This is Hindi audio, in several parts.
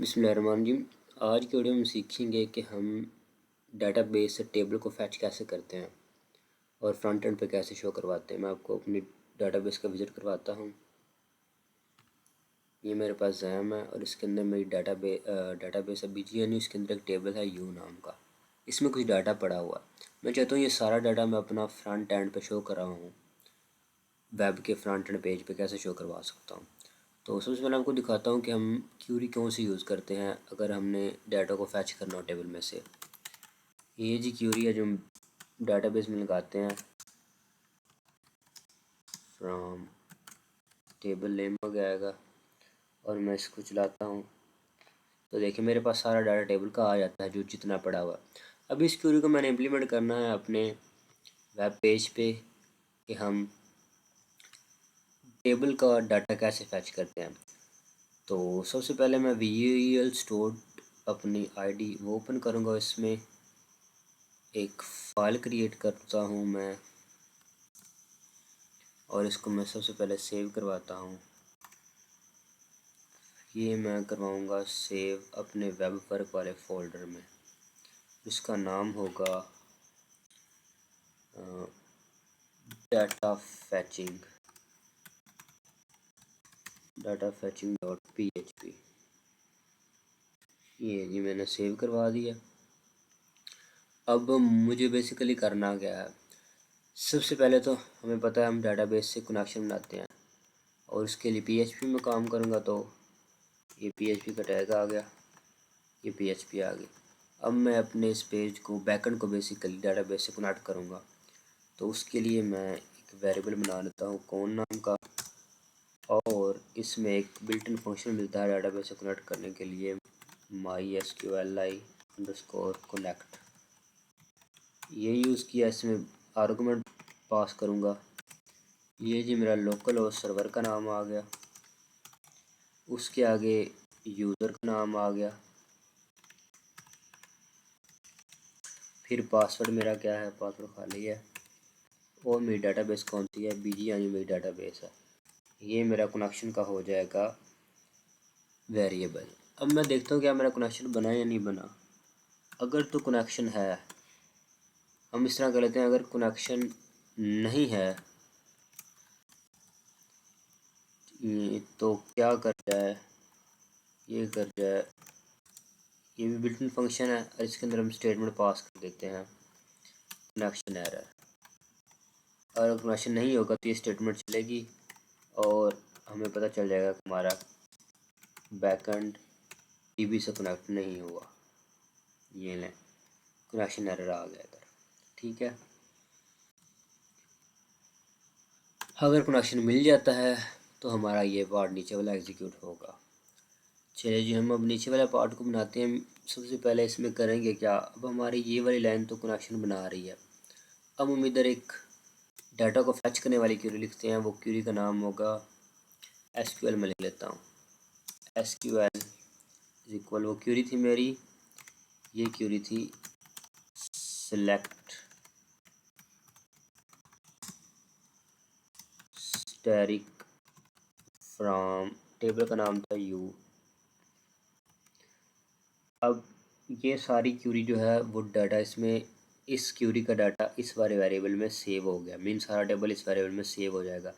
बिस्मिल्लाहिर्रहमानिर्रहीम। आज की वीडियो में सीखेंगे कि हम डाटाबेस से टेबल को फैच कैसे करते हैं और फ्रंट एंड पे कैसे शो करवाते हैं। मैं आपको अपनी डाटाबेस का विज़िट करवाता हूँ। ये मेरे पास जैम है और इसके अंदर मेरी डाटाबेस है BGNU। इसके अंदर एक टेबल है यू नाम का, इसमें कुछ डाटा पड़ा हुआ है। मैं चाहता हूँ ये सारा डाटा मैं अपना फ्रंट एंड पे शो कर रहा हूँ, वेब के फ्रंट एंड पेज पे कैसे शो करवा सकता हूँ। तो सबसे पहले आपको दिखाता हूँ कि हम क्यूरी कौन सी यूज़ करते हैं अगर हमने डाटा को फैच करना हो टेबल में से। ये जी क्यूरी है जो हम डाटाबेस में लगाते हैं। फ्रॉम टेबल नेम हो जाएगा और मैं इसको चलाता हूँ तो देखिए मेरे पास सारा डाटा टेबल का आ जाता है जो जितना पड़ा हुआ। अब इस क्यूरी को मैंने इम्प्लीमेंट करना है अपने वेब पेज पे कि हम टेबल का डाटा कैसे फैच करते हैं। तो सबसे पहले मैं VUL स्टोर अपनी आईडी वो ओपन करूँगा। इसमें एक फ़ाइल क्रिएट करता हूँ मैं और इसको मैं सबसे पहले सेव करवाता हूँ। ये मैं करवाऊँगा सेव अपने वेब वर्क वाले फ़ोल्डर में। इसका नाम होगा डाटा फैचिंग .php। ये जी मैंने सेव करवा दिया। अब मुझे बेसिकली करना क्या है, सबसे पहले तो हमें पता है हम डाटाबेस से कनेक्शन बनाते हैं और उसके लिए PHP में काम करूँगा। तो ये PHP का टैग आ गया, ये PHP आ गई। अब मैं अपने इस पेज को बैकएंड को बेसिकली डाटाबेस से कनेक्ट करूँगा। तो उसके लिए मैं एक वेरिएबल बना लेता हूँ कौन नाम का, और इसमें एक बिल्ट इन फंक्शन मिलता है डाटाबेस से कनेक्ट करने के लिए, mysqli_connect। ये यूज़ किया, इसमें आर्गुमेंट पास करूँगा। ये जी मेरा लोकल होस्ट सर्वर का नाम आ गया, उसके आगे यूज़र का नाम आ गया, फिर पासवर्ड मेरा क्या है, पासवर्ड खाली है, और मेरी डाटाबेस कौन सी है, BGNU मेरी डाटाबेस है। ये मेरा कनेक्शन का हो जाएगा वेरिएबल। अब मैं देखता हूँ क्या मेरा कनेक्शन बना या नहीं बना। अगर तो कनेक्शन है, हम इस तरह कर लेते हैं। अगर कनेक्शन नहीं है तो क्या कर जाए, ये कर जाए, ये भी बिल्ट इन फंक्शन है और इसके अंदर हम स्टेटमेंट पास कर देते हैं कनेक्शन एरर। और कनेक्शन नहीं होगा तो ये स्टेटमेंट चलेगी और हमें पता चल जाएगा कि हमारा बैकएंड DB से कनेक्ट नहीं हुआ। ये लें, कनेक्शन एरर आ गया इधर, ठीक है। अगर कनेक्शन मिल जाता है तो हमारा ये पार्ट नीचे वाला एग्जीक्यूट होगा। चलिए जी, हम अब नीचे वाला पार्ट को बनाते हैं। सबसे पहले इसमें करेंगे क्या, अब हमारी ये वाली लाइन तो कनेक्शन बना रही है। अब हम इधर एक डाटा को फैच करने वाली क्यूरी लिखते हैं। वो क्यूरी का नाम होगा SQL में लिख लेता हूँ। SQL इज इक्वल, वो क्यूरी थी मेरी, ये क्यूरी थी सेलेक्ट स्टैटिक फ्रॉम, टेबल का नाम था U। अब ये सारी क्यूरी जो है वो डाटा इसमें, इस क्यूरी का डाटा इस वाले वेरिएबल में सेव हो गया, मीन सारा टेबल इस वेरिएबल में सेव हो जाएगा।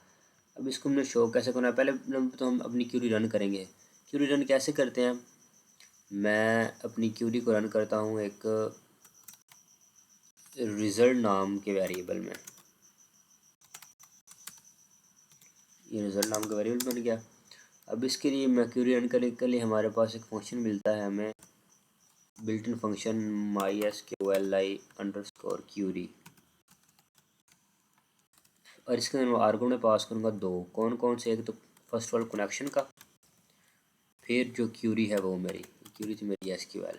अब इसको हमने शो कैसे करना है, पहले तो हम अपनी क्यूरी रन करेंगे। क्यूरी रन कैसे करते हैं, मैं अपनी क्यूरी को रन करता हूँ एक रिज़ल्ट नाम के वेरिएबल में। ये रिज़ल्ट नाम का वेरिएबल बन गया। अब इसके लिए मैं क्यूरी रन करने के लिए हमारे पास एक फंक्शन मिलता है हमें, बिल्ट इन फंक्शन mysqli_query, और इसके अंदर मैं आर्गुमेंट पास करूँगा दो। कौन कौन से, एक तो फर्स्ट ऑफ ऑल कनेक्शन का, फिर जो क्यूरी है वो मेरी क्यूरी थी मेरी SQL।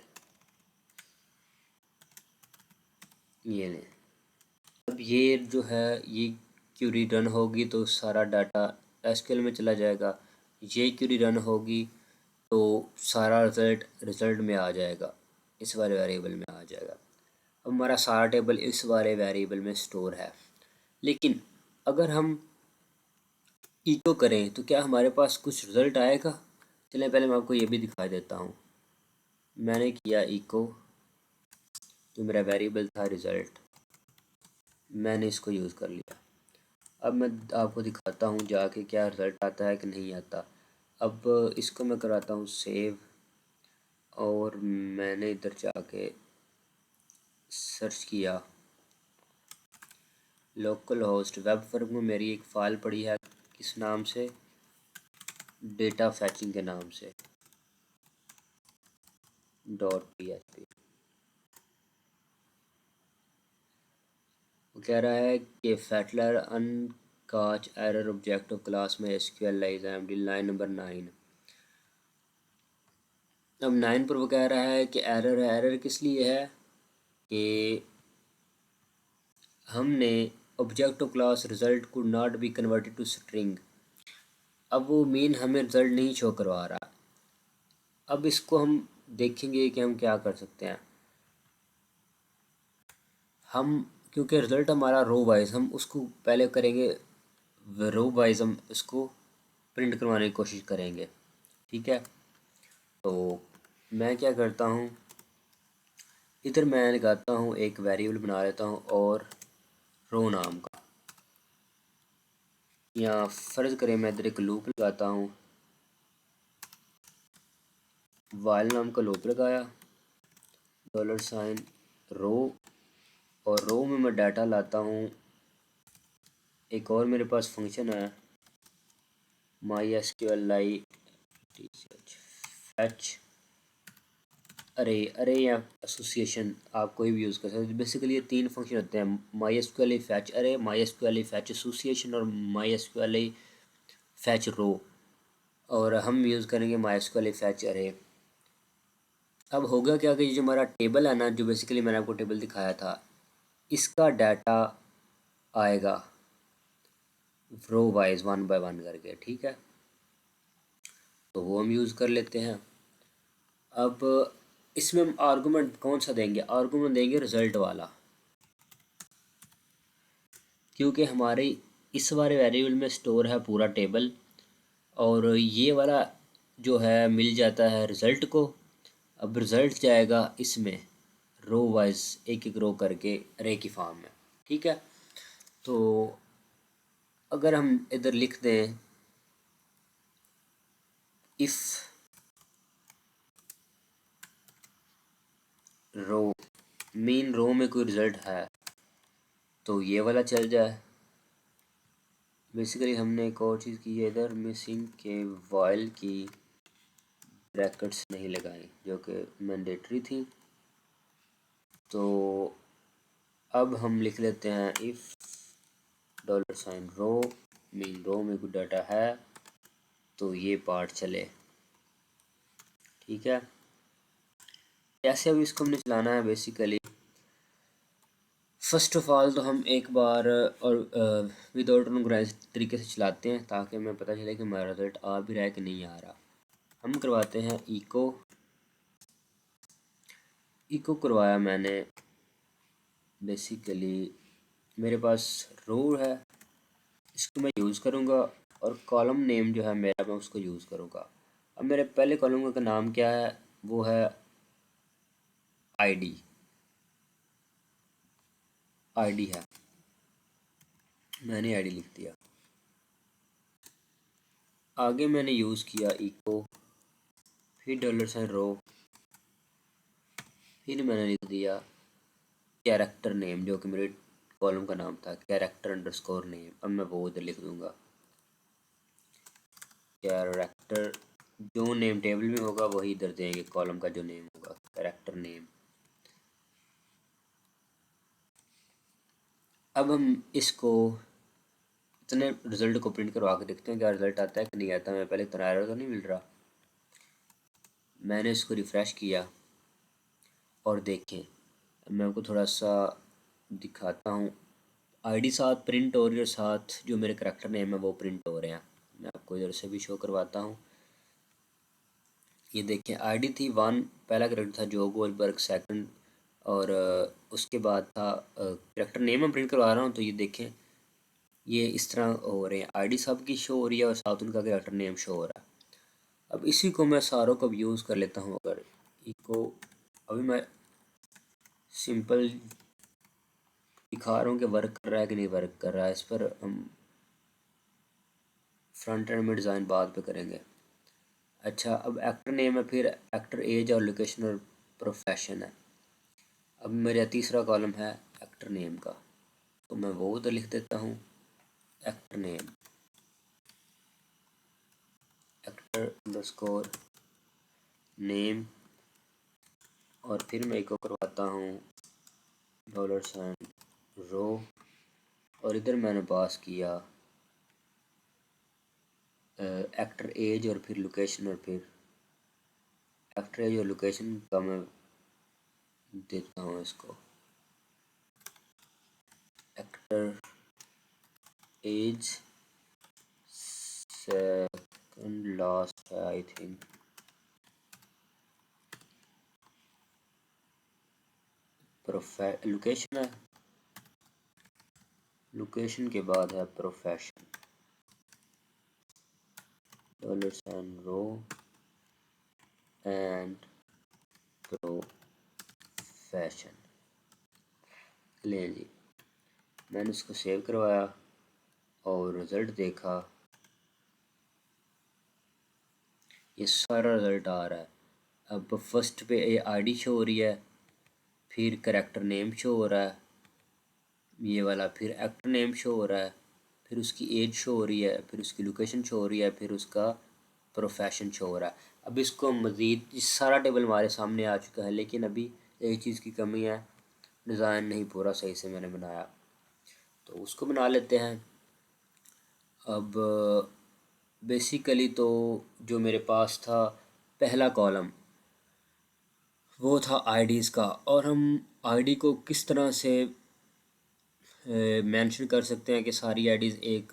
ये नहीं, अब ये जो है ये क्यूरी रन होगी तो सारा डाटा SQL में चला जाएगा। ये क्यूरी रन होगी तो सारा रिज़ल्ट में आ जाएगा, इस वाले वेरिएबल में आ जाएगा। अब हमारा सारा टेबल इस वाले वेरिएबल में स्टोर है। लेकिन अगर हम इको करें तो क्या हमारे पास कुछ रिज़ल्ट आएगा। चलें पहले मैं आपको ये भी दिखा देता हूँ। मैंने किया इको, जो मेरा वेरिएबल था रिज़ल्ट, मैंने इसको यूज़ कर लिया। अब मैं आपको दिखाता हूँ जाके क्या रिज़ल्ट आता है कि नहीं आता। अब इसको मैं कराता हूँ सेव, और मैंने इधर जाके सर्च किया लोकल होस्ट वेब वर्क में मेरी एक फ़ाइल पड़ी है किस नाम से, डेटा फैचिंग के नाम से .php। वो कह रहा है कि फैटलर अनकाच एरर ऑब्जेक्ट ऑफ क्लास में SQLize AMD लाइन नंबर 9। अब 9 पर वो कह रहा है कि एरर है। एरर किस लिए है कि हमने object of class result could not be converted to string. अब वो मीन हमें रिजल्ट नहीं शो करवा रहा। अब इसको हम देखेंगे कि हम क्या कर सकते हैं। हम क्योंकि रिज़ल्ट हमारा रो वाइज, हम उसको पहले करेंगे रो वाइज, हम इसको प्रिंट करवाने की कोशिश करेंगे। ठीक है, तो मैं क्या करता हूँ, इधर मैं लगाता हूँ एक वेरिएबल बना लेता हूँ और रो नाम का, या फ़र्ज़ करें मैं इधर एक लूप लगाता हूँ, वाइल नाम का लूप लगाया, $, रो, और रो में मैं डाटा लाता हूँ। एक और मेरे पास फंक्शन है MySQLi fetch अरे या एसोसिएशन, आप कोई भी यूज़ कर सकते हैं। बेसिकली ये 3 फंक्शन होते हैं, MySQLi fetch अरे, MySQLi fetch एसोसिएशन और MySQLi fetch रो, और हम यूज़ करेंगे MySQLi fetch अरे। अब होगा क्या कि ये जो हमारा टेबल है ना, जो बेसिकली मैंने आपको टेबल दिखाया था, इसका डाटा आएगा रो वाइज 1 बाय 1 करके। ठीक है, तो वो हम यूज़ कर लेते हैं। अब इसमें हम आर्गूमेंट कौन सा देंगे, आर्गूमेंट देंगे रिज़ल्ट वाला, क्योंकि हमारे इस वाले वेरिएबल में स्टोर है पूरा टेबल, और ये वाला जो है मिल जाता है रिज़ल्ट को। अब रिज़ल्ट जाएगा इसमें रो वाइज, एक एक रो करके रे की फॉर्म में। ठीक है, तो अगर हम इधर लिख दें इफ़ रो, मीन रो में कोई रिज़ल्ट है तो ये वाला चल जाए। बेसिकली हमने एक और चीज़ की है इधर मिसिंग के वाइल की ब्रैकेट्स नहीं लगाई, जो कि मैंडेटरी थी। तो अब हम लिख लेते हैं इफ़ $रो, मीन रो में कोई डाटा है तो ये पार्ट चले। ठीक है, कैसे अब इसको हमने चलाना है, बेसिकली फ़र्स्ट ऑफ़ ऑल तो हम एक बार और विदाउट ऑर्गेनाइज तरीके से चलाते हैं, ताकि हमें पता चले कि हमारा रिज़ल्ट आ भी रहा है कि नहीं आ रहा। हम करवाते हैं इको करवाया मैंने। बेसिकली मेरे पास रो है, इसको मैं यूज़ करूँगा, और कॉलम नेम जो है मेरा, मैं उसको यूज़ करूँगा। अब मेरे पहले कॉलम का नाम क्या है, वो है आईडी है, मैंने आईडी लिख दिया। आगे मैंने यूज़ किया इको, फिर $रो, फिर मैंने लिख दिया कैरेक्टर नेम, जो कि मेरे कॉलम का नाम था, कैरेक्टर_नेम। अब मैं वो उधर लिख दूँगा कैरेक्टर, जो नेम टेबल में होगा वही इधर देंगे, कॉलम का जो नेम होगा कैरेक्टर नेम। अब हम इसको इतने रिज़ल्ट को प्रिंट करवा के देखते हैं क्या रिज़ल्ट आता है कि नहीं आता। मैं पहले इतना एरर तो नहीं मिल रहा। मैंने इसको रिफ़्रेश किया और देखें, मैं आपको थोड़ा सा दिखाता हूँ। आईडी साथ प्रिंट हो रही है, और साथ जो मेरे करैक्टर नेम है वो प्रिंट हो रहे हैं। मैं आपको इधर से भी शो करवाता हूँ। ये देखें, आईडी थी 1, पहला करैक्टर था जो गोलबर्ग, सेकंड, और उसके बाद था करैक्टर नेम मैं प्रिंट करवा रहा हूँ। तो ये देखें, ये इस तरह हो रहे हैं, आईडी सब की शो हो रही है और साथ उनका करैक्टर नेम शो हो रहा है। अब इसी को मैं सारों को यूज़ कर लेता हूँ। अगर इसको अभी मैं सिंपल दिखा रहा हूँ कि वर्क कर रहा है कि नहीं वर्क कर रहा है। इस पर हम फ्रंट एंड में डिज़ाइन बाद पे करेंगे। अच्छा, अब एक्टर नेम है, फिर एक्टर एज और लोकेशन और प्रोफेशन है। अब मेरा तीसरा कॉलम है एक्टर नेम का, तो मैं वो उधर लिख देता हूँ actor name, actor underscore name, और फिर मैं इसको करवाता हूँ $, रो, और इधर मैंने पास किया एक्टर एज और फिर लोकेशन, और फिर एक्टर एज और लोकेशन का मैं देता हूँ इसको एक्टर एज सेकंड लास्ट है आई थिंक, लोकेशन है, लोकेशन के बाद है प्रोफेशन, $रो एंड प्रोफेशन। लें जी, मैंने इसको सेव करवाया और रिज़ल्ट देखा, ये सारा रिज़ल्ट आ रहा है। अब फर्स्ट पे ये आईडी शो हो रही है, फिर करेक्टर नेम शो हो रहा है ये वाला, फिर एक्टर नेम शो हो रहा है, फिर उसकी एज शो हो रही है, फिर उसकी लोकेशन शो हो रही है, फिर उसका प्रोफेशन शो हो रहा है। अब इसको मज़ीद सारा टेबल हमारे सामने आ चुका है, लेकिन अभी एक चीज़ की कमी है, डिज़ाइन नहीं पूरा सही से मैंने बनाया, तो उसको बना लेते हैं। अब बेसिकली तो जो मेरे पास था पहला कॉलम वो था आईडीज़ का, और हम आईडी को किस तरह से मेंशन कर सकते हैं कि सारी आईडीज़ एक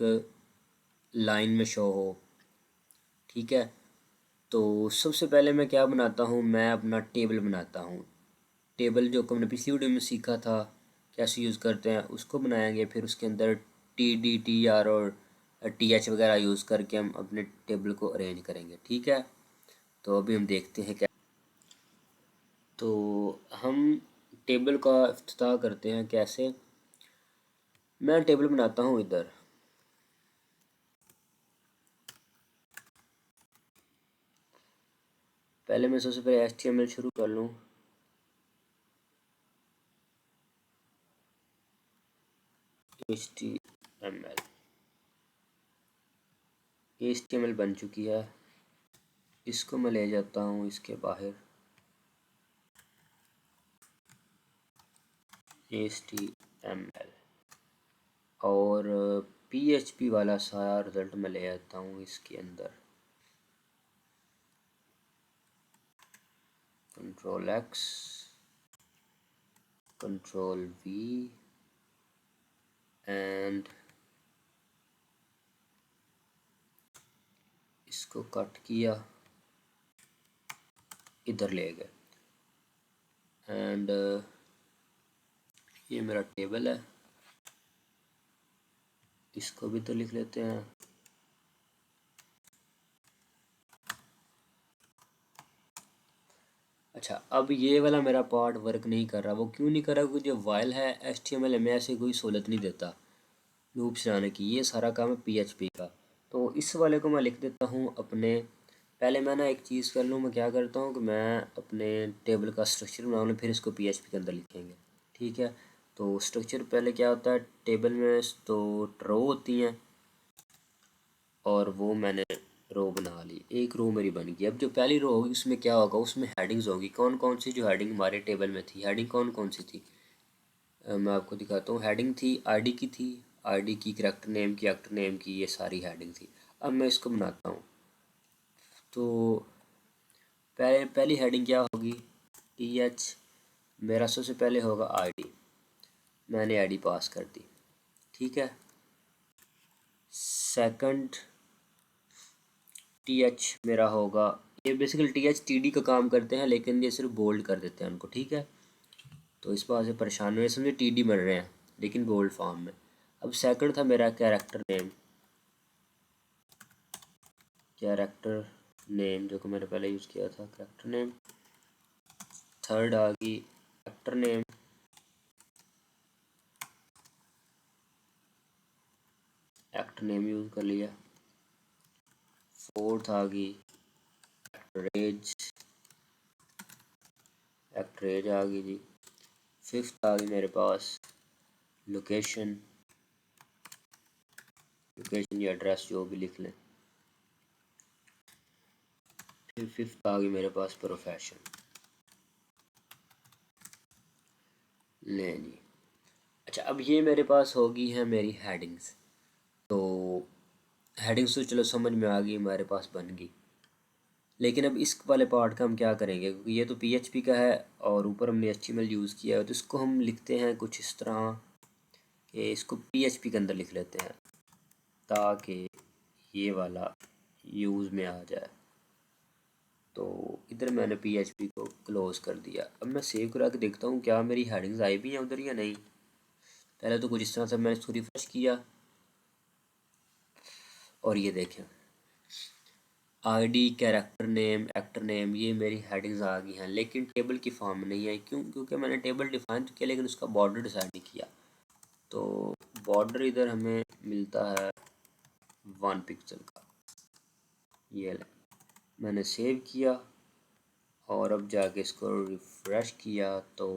लाइन में शो हो। ठीक है, तो सबसे पहले मैं क्या बनाता हूँ, मैं अपना टेबल बनाता हूँ। टेबल जो हमने पिछली वीडियो में सीखा था कैसे यूज़ करते हैं उसको बनाएंगे, फिर उसके अंदर TD TR और TH वगैरह यूज़ करके हम अपने टेबल को अरेंज करेंगे। ठीक है, तो अभी हम देखते हैं क्या। तो हम टेबल का इफ्तिताह करते हैं कैसे। मैं टेबल बनाता हूँ इधर, पहले मैं सबसे पहले HTML शुरू कर लूँ। HTML बन चुकी है, इसको मैं ले जाता हूँ इसके बाहर, HTML, और PHP वाला सारा रिज़ल्ट मैं ले आता हूँ इसके अंदर, Ctrl+X, Ctrl+V एंड इसको कट किया, इधर ले गए, एंड ये मेरा टेबल है, इसको भी तो लिख लेते हैं। अच्छा, अब ये वाला मेरा पार्ट वर्क नहीं कर रहा, वो क्यों नहीं कर रहा, क्योंकि जो वाइल है HTML में ऐसे कोई सहूलत नहीं देता लूप चलाने की, ये सारा काम है PHP का। तो इस वाले को मैं लिख देता हूँ अपने, पहले मैं ना एक चीज़ कर लूँ, मैं क्या करता हूँ कि मैं अपने टेबल का स्ट्रक्चर बना लूँ, फिर इसको PHP के अंदर लिखेंगे। ठीक है, तो स्ट्रक्चर पहले क्या होता है, टेबल में तो रो होती हैं, और वो मैंने रो बना ली, एक रो मेरी बन गई। अब जो पहली रो होगी उसमें क्या होगा, उसमें हेडिंग्स होगी, कौन कौन सी जो हेडिंग हमारे टेबल में थी, हेडिंग कौन कौन सी थी, मैं आपको दिखाता हूँ। हेडिंग थी आईडी की, थी आईडी की, करेक्टर नेम की, एक्टर नेम की, ये सारी हेडिंग थी। अब मैं इसको बनाता हूँ, तो पहली हेडिंग क्या होगी, TH, मेरा सबसे पहले होगा आईडी, मैंने आईडी पास कर दी। ठीक है, सेकंड TH मेरा होगा, ये बेसिकली TH TD का काम करते हैं, लेकिन ये सिर्फ बोल्ड कर देते हैं उनको। ठीक है, तो इस बात से परेशान हुए, समझे TD बन रहे हैं लेकिन बोल्ड फॉर्म में। अब सेकंड था मेरा कैरेक्टर नेम, कैरेक्टर नेम जो कि मैंने पहले यूज़ किया था, कैरेक्टर नेम, थर्ड आ गई actor name, actor name use कर लिया। फोर्थ आ गई एक्टर एज, एक्टर एज आ गई जी। फिफ्थ आ गई मेरे पास लोकेशन, लोकेशन या एड्रेस जो भी लिख लें। फिर फिफ्थ आ गई मेरे पास प्रोफेशन। ले जी। अच्छा, अब ये मेरे पास होगी है मेरी हेडिंग्स। तो हेडिंग्स तो चलो समझ में आ गई, हमारे पास बन गई। लेकिन अब इस वाले पार्ट का हम क्या करेंगे, क्योंकि ये तो पीएचपी का है और ऊपर हमने एचटीएमएल यूज़ किया है, तो इसको हम लिखते हैं कुछ इस तरह कि इसको पीएचपी के अंदर लिख लेते हैं ताकि ये वाला यूज़ में आ जाए। तो इधर मैंने पीएचपी को क्लोज़ कर दिया। अब मैं सेव करा के देखता हूँ क्या मेरी हेडिंग्स आई भी हैं उधर या नहीं। पहले तो कुछ इस तरह से मैंने इसको रिफ्रेश किया और ये देखें ID, character name, actor name, ये मेरी हेडिंग्स आ गई हैं, लेकिन टेबल की फॉर्म में नहीं आई। क्यों? क्योंकि मैंने टेबल डिफाइन तो किया लेकिन उसका बॉर्डर डिसाइड नहीं किया। तो बॉर्डर इधर हमें मिलता है 1 पिक्सल का। ये ले, मैंने सेव किया और अब जाके इसको रिफ़्रेश किया तो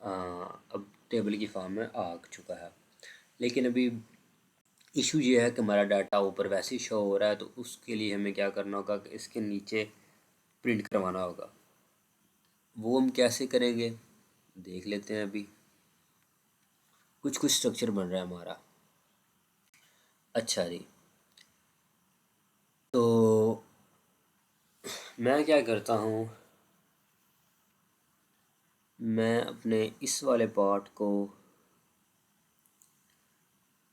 अब टेबल की फॉर्म में आ चुका है। लेकिन अभी इशू ये है कि हमारा डाटा ऊपर वैसे ही शो हो रहा है, तो उसके लिए हमें क्या करना होगा कि इसके नीचे प्रिंट करवाना होगा। वो हम कैसे करेंगे देख लेते हैं। अभी कुछ कुछ स्ट्रक्चर बन रहा है हमारा। अच्छा जी, तो मैं क्या करता हूँ, मैं अपने इस वाले पार्ट को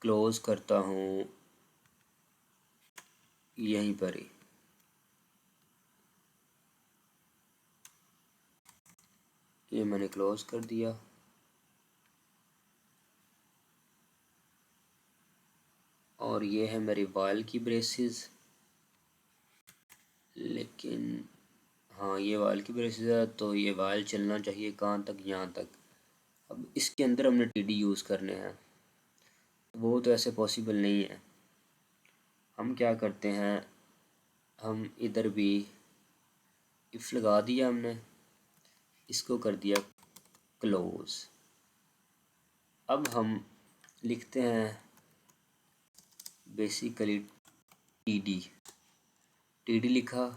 क्लोज़ करता हूँ यहीं पर ही। ये मैंने क्लोज़ कर दिया। और ये है मेरी वाइल की ब्रेसेस। लेकिन हाँ, ये वाइल की ब्रेसेस है तो ये वाइल चलना चाहिए कहाँ तक, यहाँ तक। अब इसके अंदर हमने टीडी यूज़ करने हैं, वो तो ऐसे पॉसिबल नहीं है। हम क्या करते हैं, हम इधर भी इफ लगा दिया हमने, इसको कर दिया क्लोज़। अब हम लिखते हैं बेसिकली टीडी, टीडी लिखा,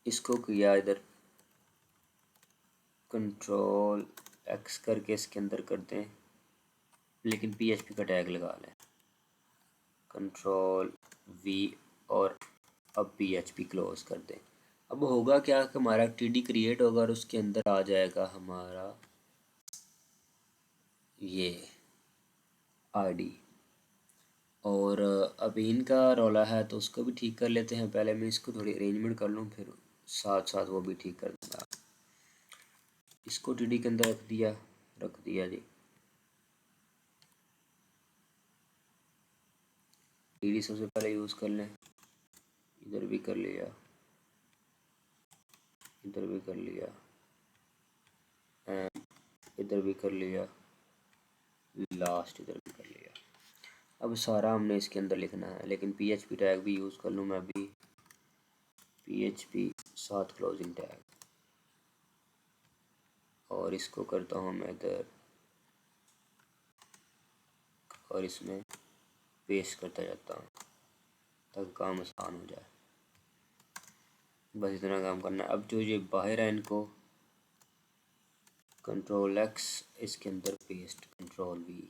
इसको किया इधर कंट्रोल एक्स करके इसके अंदर करते हैं, लेकिन पीएचपी का टैग लगा लें, कंट्रोल वी, और अब पीएचपी क्लोज कर दें। अब होगा क्या कि हमारा टीडी क्रिएट होगा और उसके अंदर आ जाएगा हमारा ये आईडी। और अभी इनका रौला है तो उसको भी ठीक कर लेते हैं। पहले मैं इसको थोड़ी अरेंजमेंट कर लूँ, फिर साथ साथ वो भी ठीक कर दूँगा। इसको टीडी के अंदर रख दिया जी। टीडी सबसे पहले यूज़ कर लें, इधर भी कर लिया, इधर भी कर लिया, एंड इधर भी कर लिया, लास्ट इधर भी कर लिया। अब सारा हमने इसके अंदर लिखना है, लेकिन पीएचपी टैग भी यूज़ कर लूँ मैं भी, पीएचपी साथ क्लोजिंग टैग, और इसको करता हूँ मैं इधर और इसमें पेस्ट करता जाता हूँ ताकि काम आसान हो जाए। बस इतना काम करना है। अब जो ये बाहर है इनको कंट्रोल एक्स इसके अंदर पेस्ट, कंट्रोल वी,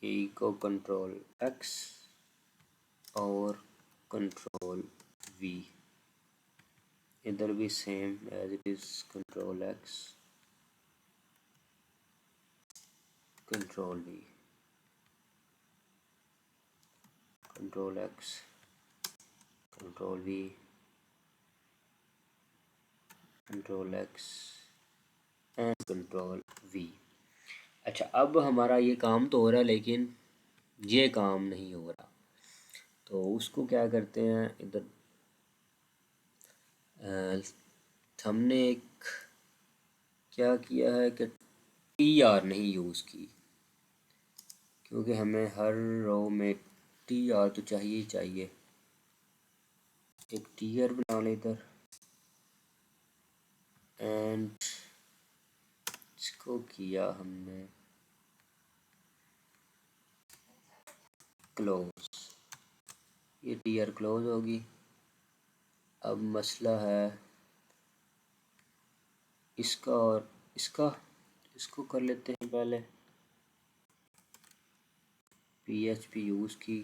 ई को कंट्रोल एक्स और कंट्रोल वी, इधर भी same as it is, control X control V, control X control V, control X and control V. अच्छा, अब हमारा ये काम तो हो रहा है लेकिन ये काम नहीं हो रहा, तो उसको क्या करते हैं, इधर हमने एक क्या किया है कि टी आर नहीं यूज़ की, क्योंकि हमें हर रो में टी आर तो चाहिए ही चाहिए। एक टी आर बना लें इधर, एंड इसको किया हमने क्लोज, ये टी आर क्लोज होगी। अब मसला है इसका और इसका, इसको कर लेते हैं पहले। PHP यूज़ की,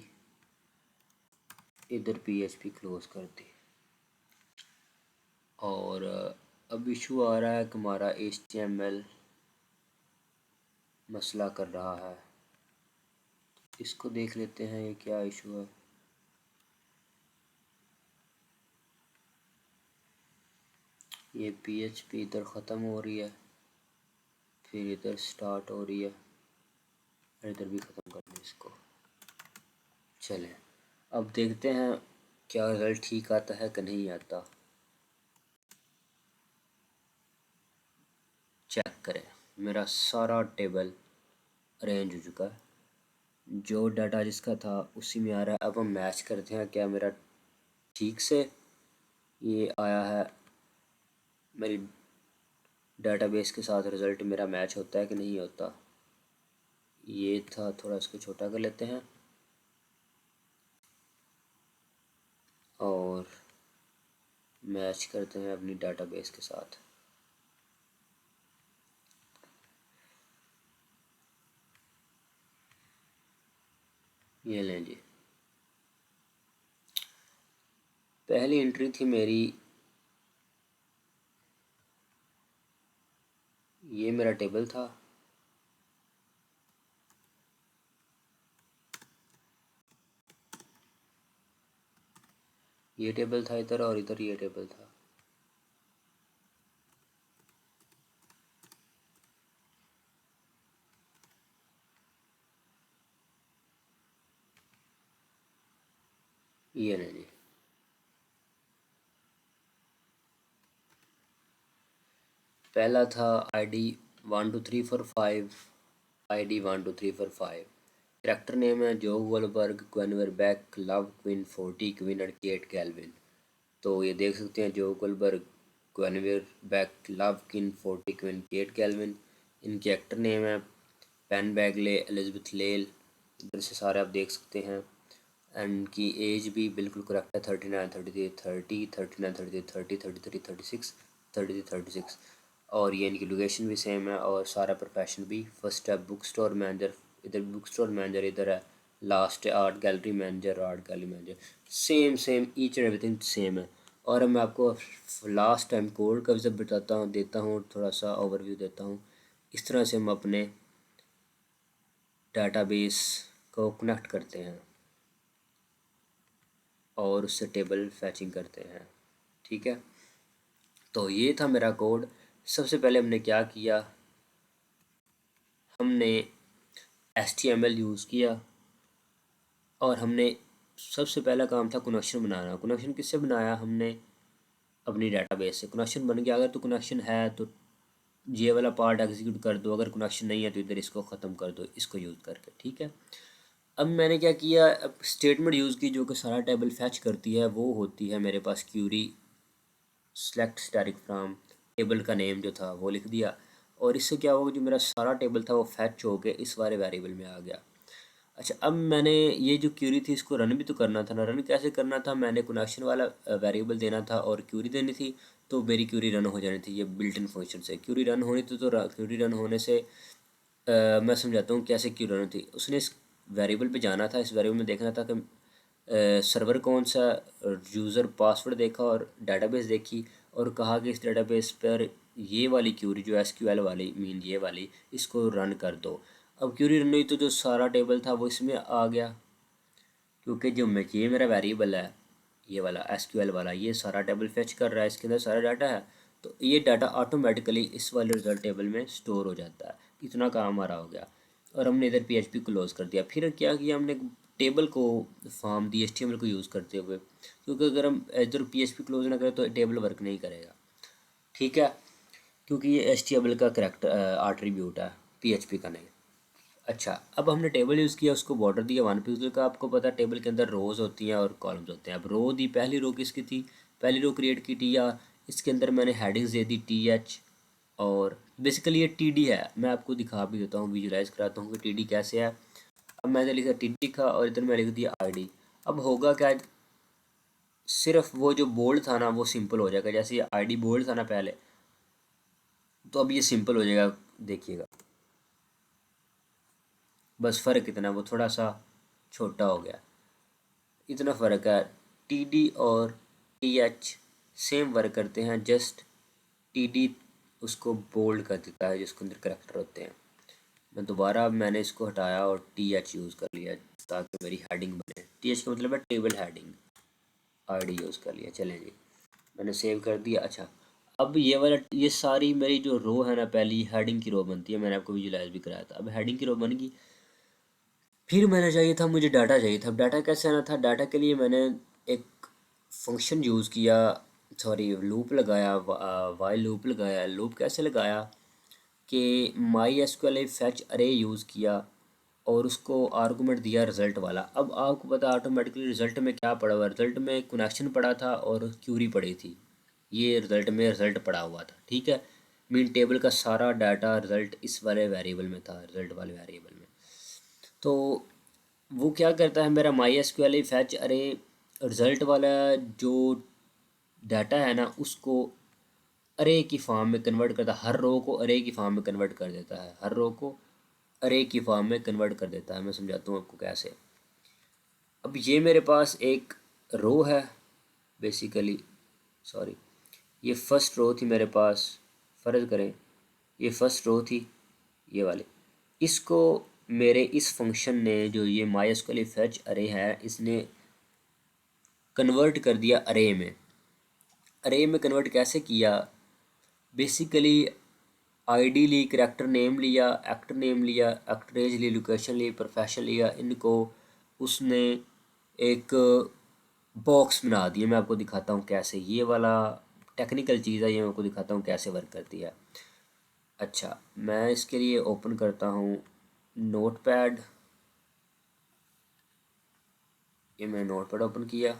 इधर PHP क्लोज कर दी। और अब इशू आ रहा है कि हमारा HTML मसला कर रहा है। इसको देख लेते हैं ये क्या इशू है। ये PHP इधर ख़त्म हो रही है, फिर इधर स्टार्ट हो रही है, और इधर भी ख़त्म कर दें इसको। चलें अब देखते हैं क्या रिज़ल्ट ठीक आता है कि नहीं आता। चेक करें, मेरा सारा टेबल अरेंज हो चुका है, जो डाटा जिसका था उसी में आ रहा है। अब हम मैच करते हैं क्या मेरा ठीक से ये आया है, मेरी डाटाबेस के साथ रिज़ल्ट मेरा मैच होता है कि नहीं होता। ये था, थोड़ा इसको छोटा कर लेते हैं और मैच करते हैं अपनी डाटाबेस के साथ। ये लें जी, पहली एंट्री थी मेरी, ये मेरा टेबल था। ये टेबल था इधर, और इधर ये टेबल था। ये नहीं, पहला था ID 12345, ID 12345। कैरेक्टर नेम है Joe Goldberg, Guinevere Beck, Love Quinn 40, Quinn 88 Calvin. तो ये देख सकते हैं Joe Goldberg, Guinevere Beck, Love Quinn 40, Quinn 88 Calvin इनके एक्टर नेम है। पेन बैगले, एलिजबेथ लेल, इधर से सारे आप देख सकते हैं। एंड की एज भी बिल्कुल करेक्ट है, 39, 33, 30, 39, 33, 30, 33, 36, 33, 36। और ये इनकी लोकेशन भी सेम है, और सारा प्रोफेशन भी फर्स्ट है बुक स्टोर मैनेजर, इधर बुक स्टोर मैनेजर, इधर है last art gallery manager, art gallery manager, same same each and everything same है। और अब मैं आपको लास्ट टाइम कोड का भी बताता हूँ, देता हूँ थोड़ा सा ओवरव्यू देता हूँ। इस तरह से हम अपने डाटाबेस को कनेक्ट करते हैं और उससे टेबल फैचिंग करते हैं। ठीक है, तो ये था मेरा कोड। सबसे पहले हमने क्या किया, हमने HTML यूज़ किया, और हमने सबसे पहला काम था कनेक्शन बनाना। कनेक्शन किससे बनाया, हमने अपनी डाटाबेस से। कनेक्शन बन गया, अगर तो कनेक्शन है तो ये वाला पार्ट एग्जीक्यूट कर दो, अगर कनेक्शन नहीं है तो इधर इसको ख़त्म कर दो इसको यूज़ करके। ठीक है, अब मैंने क्या किया, अब स्टेटमेंट यूज़ की जो कि सारा टेबल फैच करती है। वो होती है मेरे पास query select static from, table का नेम जो था वो लिख दिया, और इससे क्या होगा, जो मेरा सारा टेबल था वो फैच हो के इस वाले वेरिएबल में आ गया। अच्छा, अब मैंने ये जो क्यूरी थी इसको रन भी तो करना था ना। रन कैसे करना था, मैंने कनेक्शन वाला वेरिएबल देना था और क्यूरी देनी थी, तो मेरी क्यूरी रन हो जानी थी। ये बिल्ट इन फंक्शन से क्यूरी रन होनी थी, तो क्यूरी रन होने से मैं समझाता हूँ कैसे क्यूरी रन थी। उसने इस वेरिएबल पे जाना था, इस वेरिएबल में देखना था कि सर्वर कौन सा, यूज़र पासवर्ड देखा और डेटाबेस देखी, और कहा कि इस डेटाबेस पर ये वाली क्यूरी जो SQL वाली मीन ये वाली, इसको रन कर दो। अब क्यूरी रन हुई तो जो सारा टेबल था वो इसमें आ गया, क्योंकि जो ये मेरा वेरिएबल है, ये वाला SQL वाला, ये सारा टेबल फेच कर रहा है, इसके अंदर सारा डाटा है, तो ये डाटा ऑटोमेटिकली इस वाले रिजल्ट टेबल में स्टोर हो जाता है। इतना काम हमारा हो गया, और हमने इधर PHP क्लोज कर दिया। फिर क्या किया हमने, टेबल को फॉर्म दी HTML को यूज़ करते हुए, क्योंकि अगर हम इधर PHP क्लोज ना करें तो टेबल वर्क नहीं करेगा, ठीक है, क्योंकि ये HTML का करेक्टर आट्रीब्यूट है, PHP का नहीं। अच्छा, अब हमने टेबल यूज़ किया, उसको बॉर्डर दिया 1 पिक्सल का। आपको पता है टेबल के अंदर रोज़ होती हैं और कॉलम्स होते हैं। अब रो दी, पहली रो किसकी थी, पहली रो क्रिएट की थी, या इसके अंदर मैंने हेडिंग्स दे दी TH, और बेसिकली ये TD है। मैं आपको दिखा भी देता हूँ, विजुलाइज कराता हूँ कि TD कैसे है। अब मैंने लिखा TD लिखा और इधर मैं लिख दिया ID। अब होगा क्या, सिर्फ वो जो बोल्ड था ना वो सिंपल हो जाएगा, जैसे ये ID बोल्ड था ना पहले, तो अब ये सिंपल हो जाएगा, देखिएगा बस फ़र्क इतना, वो थोड़ा सा छोटा हो गया, इतना फ़र्क है। TD और TH सेम वर्क करते हैं, जस्ट TD उसको बोल्ड कर देता है जिसके अंदर करेक्टर होते हैं। मैं दोबारा, अब मैंने इसको हटाया और TH यूज़ कर लिया ताकि मेरी हेडिंग बने। TH का मतलब है टेबल हेडिंग। ID यूज़ कर लिया, चलें जी, मैंने सेव कर दिया। अच्छा, अब ये वाला, ये सारी मेरी जो रो है ना, पहली हेडिंग की रो बनती है, मैंने आपको विजुलाइज भी कराया था। अब हेडिंग की रो बन गई, फिर मैंने चाहिए था, मुझे डाटा चाहिए था। अब डाटा कैसे आना था, डाटा के लिए मैंने एक फंक्शन यूज़ किया, सॉरी लूप लगाया, वाइल लूप लगाया। लूप कैसे लगाया कि MySQL फैच अरे यूज़ किया और उसको आर्गूमेंट दिया रिज़ल्ट वाला। अब आपको पता ऑटोमेटिकली रिज़ल्ट में क्या पड़ा हुआ, रिज़ल्ट में कनेक्शन पड़ा था और क्यूरी पड़ी थी। ये रिज़ल्ट में रिज़ल्ट पड़ा हुआ था, ठीक है। मीन टेबल का सारा डाटा रिज़ल्ट इस वाले वेरिएबल में था, रिज़ल्ट वाले वेरिएबल में। तो वो क्या करता है, मेरा MySQL फैच अरे रिज़ल्ट वाला जो डाटा है ना, उसको अरे की फॉर्म में कन्वर्ट करता है। हर रो को अरे की फॉर्म में कन्वर्ट कर देता है, हर रो को अरे की फॉर्म में कन्वर्ट कर देता है। मैं समझाता हूँ आपको कैसे। अब ये मेरे पास एक रो है बेसिकली, सॉरी, ये फर्स्ट रो थी मेरे पास, फ़र्ज़ करें ये फर्स्ट रो थी, ये वाली। इसको मेरे इस फंक्शन ने, जो ये MySQL फैच अरे है, इसने कन्वर्ट कर दिया अरे में। अरे में कन्वर्ट कैसे किया, बेसिकली ID ली, करेक्टर नेम लिया, एक्टर नेम लिया, एक्टर एज ली, लोकेशन ली, प्रोफेशन लिया, इनको उसने एक बॉक्स बना दिया। मैं आपको दिखाता हूँ कैसे, ये वाला टेक्निकल चीज़ है, ये मैं आपको दिखाता हूँ कैसे वर्क करती है। अच्छा, मैं इसके लिए ओपन करता हूँ नोटपैड। ये मैंने नोटपैड ओपन किया,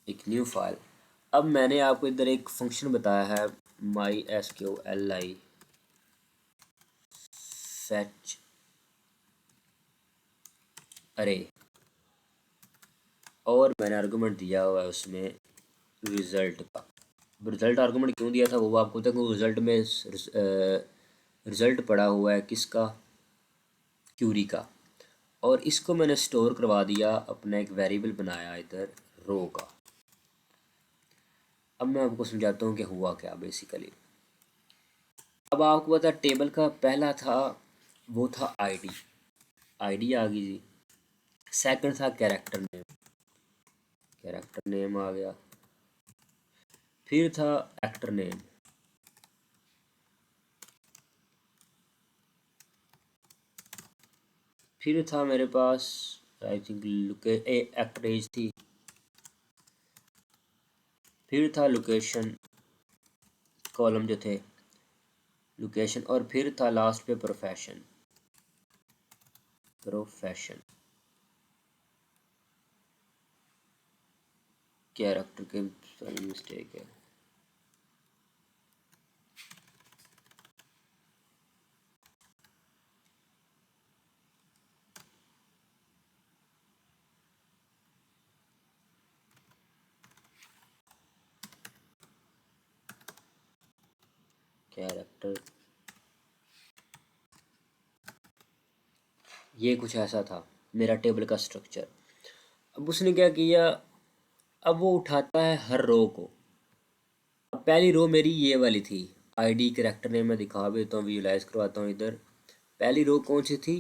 एक न्यू फाइल। अब मैंने आपको इधर एक फंक्शन बताया है, MySQL फैच अरे, और मैंने आर्गूमेंट दिया हुआ है उसमें रिज़ल्ट का। रिज़ल्ट आर्गूमेंट क्यों दिया था वो आपको तक, रिज़ल्ट में रिज़ल्ट पड़ा हुआ है किसका, क्यूरी का, और इसको मैंने स्टोर करवा दिया, अपना एक वेरिएबल बनाया इधर रो का। अब मैं आपको समझाता हूँ कि हुआ क्या बेसिकली। अब आपको पता टेबल का पहला था, वो था ID, ID आ गई जी। सेकंड था कैरेक्टर नेम, कैरेक्टर नेम आ गया। फिर था एक्टर नेम, फिर था मेरे पास आई थिंक एक्टर एज थी, फिर था लोकेशन कॉलम जो थे, लोकेशन, और फिर था लास्ट पे प्रोफेशन, प्रोफेशन कैरेक्टर के स्पेलिंग मिस्टेक है। कैरेक्टर, ये कुछ ऐसा था मेरा टेबल का स्ट्रक्चर। अब उसने क्या किया, अब वो उठाता है हर रो को। अब पहली रो मेरी ये वाली थी, ID कैरेक्टर नेम मैं दिखा भी देता हूँ, विजुलाइज करवाता हूँ इधर। पहली रो कौन सी थी,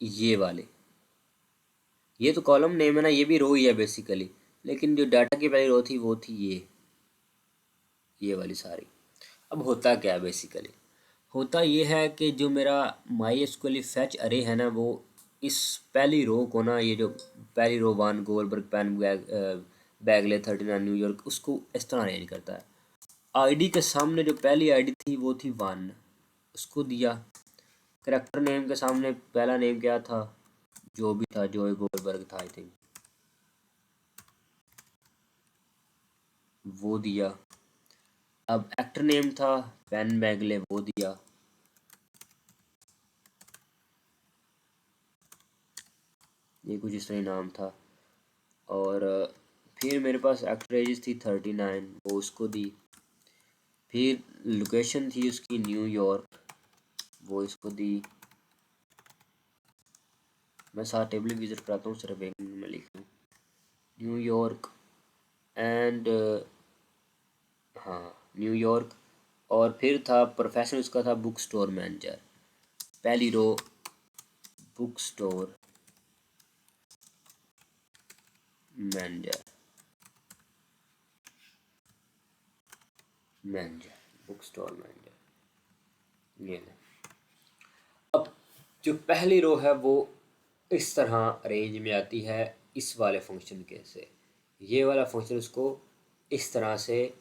ये वाली, ये तो कॉलम नेम है ना, ये भी रो ही है बेसिकली, लेकिन जो डाटा की पहली रो थी वो थी ये वाली सारी। अब होता क्या है बेसिकली, होता ये है कि जो मेरा माई एसक्यूएल फैच अरे है ना, वो इस पहली रो को ना, ये जो पहली रो वन गोलबर्ग पैन बैगले 39 न्यूयॉर्क, उसको इस तरह अरेंज करता है। आईडी के सामने जो पहली आईडी थी वो थी वन, उसको दिया। करेक्टर नेम के सामने पहला नेम क्या था, जो भी था, जॉय गोलबर्ग था आई थिंक, वो दिया। अब एक्टर नेम था पेन बैगले, वो दिया। ये कुछ इस तरह नाम था। और फिर मेरे पास एक्टर एज थी 39, वो उसको दी। फिर लोकेशन थी उसकी न्यूयॉर्क, वो इसको दी। मैं साथ टेबल विजिट कराता हूँ, सिर्फ एक मिनट में लिख लूँ, न्यूयॉर्क एंड हाँ न्यूयॉर्क। और फिर था प्रोफेशन उसका था बुक स्टोर मैनेजर, पहली row book store manager, book store manager, ये ले। अब जो पहली रो है वो इस तरह रेंज में आती है इस वाले फंक्शन के से, ये वाला फंक्शन उसको इस तरह से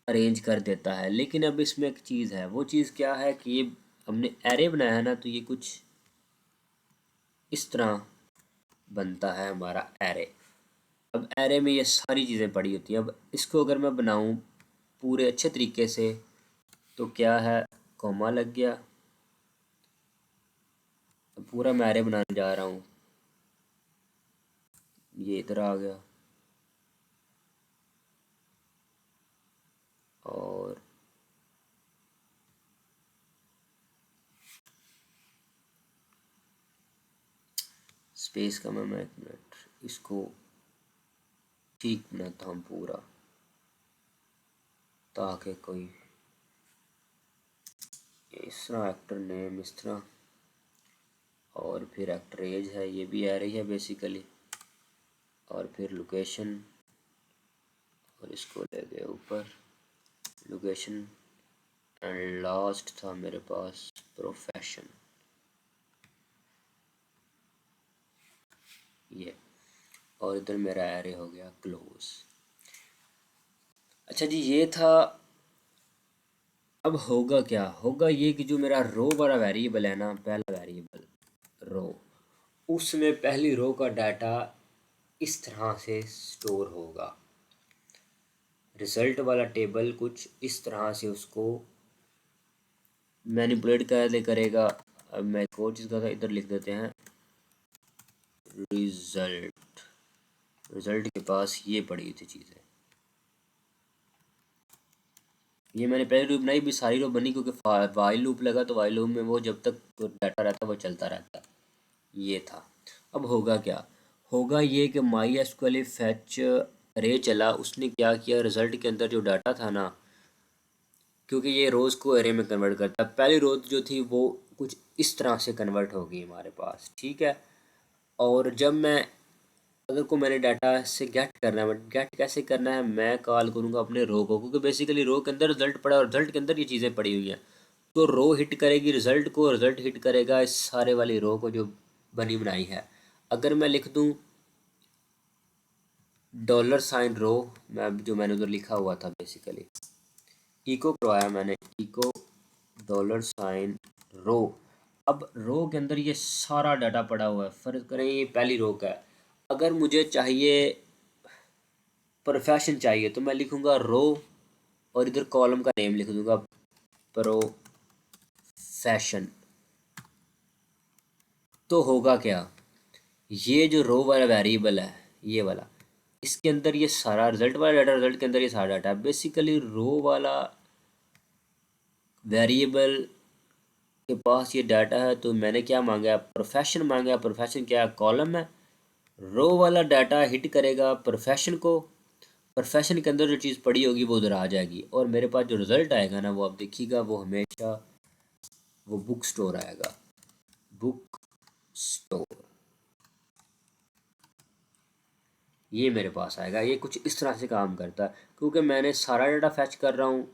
अरेंज कर देता है। लेकिन अब इसमें एक चीज़ है, वो चीज़ क्या है कि ये हमने एरे बनाया है ना, तो ये कुछ इस तरह बनता है हमारा एरे। अब एरे में ये सारी चीज़ें पड़ी होती हैं। अब इसको अगर मैं बनाऊं पूरे अच्छे तरीके से, तो क्या है, कॉमा लग गया, पूरा मैं एरे बनाने जा रहा हूँ, ये इधर आ गया, और स्पेस का मैं एक मिनट इसको ठीक बनाता हूँ पूरा, ताकि कोई इस तरह एक्टर नेम इस तरह, और फिर एक्टर एज है, ये भी आ रही है बेसिकली, और फिर लोकेशन, और इसको ले गए ऊपर लोकेशन, एंड लास्ट था मेरे पास प्रोफेशन, ये, और इधर मेरा एरे हो गया क्लोज। अच्छा जी, ये था। अब होगा क्या, होगा ये कि जो मेरा रो वाला वेरिएबल है ना, पहला वेरिएबल रो, उसमें पहली रो का डाटा इस तरह से स्टोर होगा। रिजल्ट वाला टेबल कुछ इस तरह से उसको मैनिपुलेट कर करेगा। अब मैं एक और चीज़ का इधर लिख देते हैं, रिजल्ट, रिजल्ट के पास ये पड़ी थी चीज़ें, ये मैंने पहले लूप बनाई भी, सारी रो बनी क्योंकि वाइल लूप लगा, तो वाइल लूप में वो जब तक डाटा रहता वो चलता रहता, ये था। अब होगा क्या, होगा ये कि माई एसक्यूएल फैच रे चला, उसने क्या किया, रिजल्ट के अंदर जो डाटा था ना, क्योंकि ये रोज़ को एरे में कन्वर्ट करता है, पहली रोज़ जो थी वो कुछ इस तरह से कन्वर्ट होगी हमारे पास, ठीक है। और जब मैं अगर को मैंने डाटा से गेट करना है, गेट कैसे करना है, मैं कॉल करूँगा अपने रो को, क्योंकि बेसिकली रो के अंदर रिजल्ट पड़ा है और रिजल्ट के अंदर ये चीज़ें पड़ी हुई हैं, तो रो हिट करेगी रिजल्ट को, रिजल्ट हिट करेगा इस सारे वाली रो को जो बनी बनाई है। अगर मैं लिख दूँ डॉलर साइन रो, मैं जो मैंने उधर लिखा हुआ था बेसिकली, इको करवाया मैंने, इको डॉलर साइन रो। अब रो के अंदर ये सारा डाटा पड़ा हुआ है, फर्ज करें ये पहली रो का है। अगर मुझे चाहिए प्रोफेशन चाहिए, तो मैं लिखूंगा रो, और इधर कॉलम का नेम लिख दूंगा प्रोफेशन। तो होगा क्या, ये जो रो वाला वेरिएबल है, ये वाला, इसके अंदर ये सारा रिजल्ट वाला डाटा, रिजल्ट के अंदर ये सारा डाटा है, बेसिकली रो वाला वेरिएबल के पास ये डाटा है, तो मैंने क्या मांगा, प्रोफेशन मांगा। प्रोफेशन क्या है, कॉलम है। रो वाला डाटा हिट करेगा प्रोफेशन को, प्रोफेशन के अंदर जो चीज़ पड़ी होगी वो उधर आ जाएगी, और मेरे पास जो रिज़ल्ट आएगा ना, वो आप देखिएगा, वो हमेशा वो बुक स्टोर आएगा, बुक स्टोर, ये मेरे पास आएगा। ये कुछ इस तरह से काम करता है, क्योंकि मैंने सारा डाटा फैच कर रहा हूँ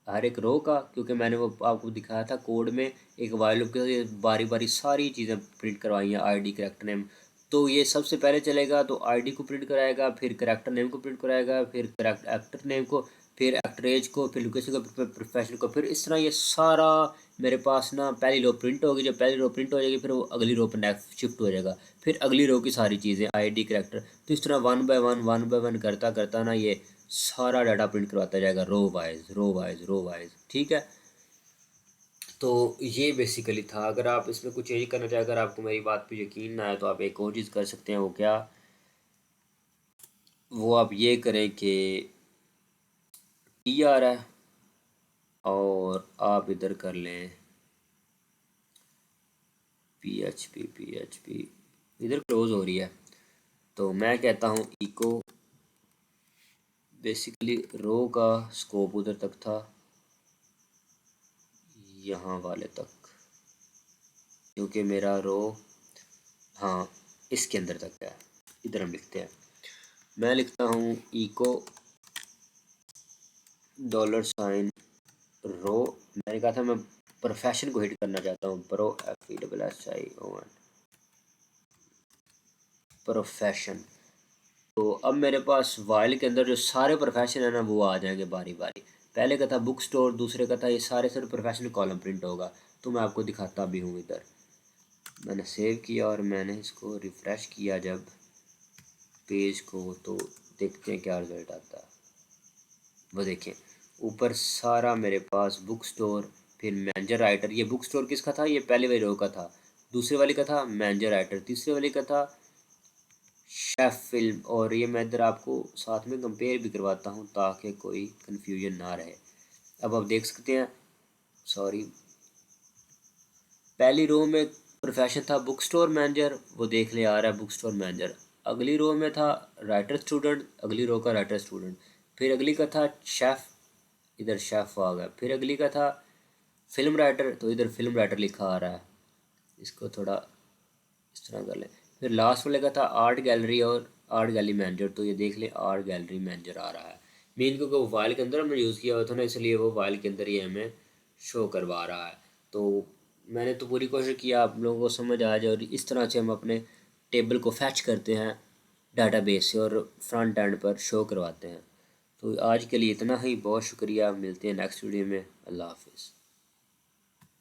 हर एक रो का, क्योंकि मैंने वो आपको दिखाया था कोड में एक वाइल लूप के बारी बारी सारी चीज़ें प्रिंट करवाई हैं, आईडी कैरेक्टर नेम। तो ये सबसे पहले चलेगा तो आईडी को प्रिंट कराएगा, फिर कैरेक्टर नेम को प्रिंट कराएगा, फिर एक्टर नेम को, फिर एक्टर एज को, फिर लोकेशन को, फिर प्रोफेशन को। फिर इस तरह ये सारा मेरे पास ना पहली रो प्रिंट होगी। जब पहली रो प्रिंट हो जाएगी फिर वो अगली रो पर नेक्स्ट शिफ्ट हो जाएगा, फिर अगली रो की सारी चीज़ें आईडी कैरेक्टर। तो इस तरह वन बाय वन करता करता ना ये सारा डाटा प्रिंट करवाता जाएगा, row wise row wise row wise. ठीक है, तो ये बेसिकली था। अगर आप इसमें कुछ चेंज करना चाहें, अगर आपको मेरी बात पे यकीन ना आए तो आप एक और चीज़ कर सकते हैं। वो क्या? वो आप ये करें कि टी आ रहा है और आप इधर कर लें पी एच पी इधर क्लोज हो रही है। तो मैं कहता हूँ इको, बेसिकली रो का स्कोप उधर तक था, यहाँ वाले तक, क्योंकि मेरा रो हाँ इसके अंदर तक है। इधर हम लिखते हैं, मैं लिखता हूँ इको $, रो। मैंने कहा था मैं प्रोफेशन को हिट करना चाहता हूँ, PROFESSION प्रोफेशन। तो अब मेरे पास वाइल के अंदर जो सारे प्रोफेशन है ना वो आ जाएंगे बारी बारी। पहले का था बुक स्टोर, दूसरे का था ये सारे प्रोफेशनल कॉलम प्रिंट होगा। तो मैं आपको दिखाता भी हूँ। इधर मैंने सेव किया और मैंने इसको रिफ़्रेश किया जब पेज को, तो देखते हैं क्या रिज़ल्ट आता है। वो देखें ऊपर सारा मेरे पास बुक स्टोर, फिर मैनेजर राइटर। ये बुक स्टोर किसका था? ये पहले वाली रो का था। दूसरे वाले का था मैनेजर राइटर, तीसरे वाले का था शेफ फिल्म। और ये मैं इधर आपको साथ में कंपेयर भी करवाता हूँ ताकि कोई कन्फ्यूजन ना रहे। अब आप देख सकते हैं, सॉरी, पहली रो में प्रोफेशन था बुक स्टोर मैनेजर, वो देख ले आ रहा है बुक स्टोर मैनेजर। अगली रो में था राइटर स्टूडेंट, अगली रो का राइटर स्टूडेंट। फिर अगली का था शेफ़, इधर शेफ़ आ गया। फिर अगली का था फिल्म राइटर, तो इधर फिल्म राइटर लिखा आ रहा है। इसको थोड़ा इस तरह कर लें। फिर लास्ट वाले का था आर्ट गैलरी और आर्ट गैलरी मैनेजर, तो ये देख लें आर्ट गैलरी मैनेजर आ रहा है। मेन क्योंकि वो फाइल के अंदर हमने यूज़ किया हुआ था ना, इसलिए वो फाइल के अंदर ही हमें शो करवा रहा है। तो मैंने तो पूरी कोशिश की आप लोगों को समझ आ जाए, और इस तरह से हम अपने टेबल को फैच करते हैं डाटाबेस से और फ्रंट एंड पर शो करवाते हैं। तो आज के लिए इतना ही, बहुत शुक्रिया। मिलते हैं नेक्स्ट वीडियो में। अल्लाह हाफिज़।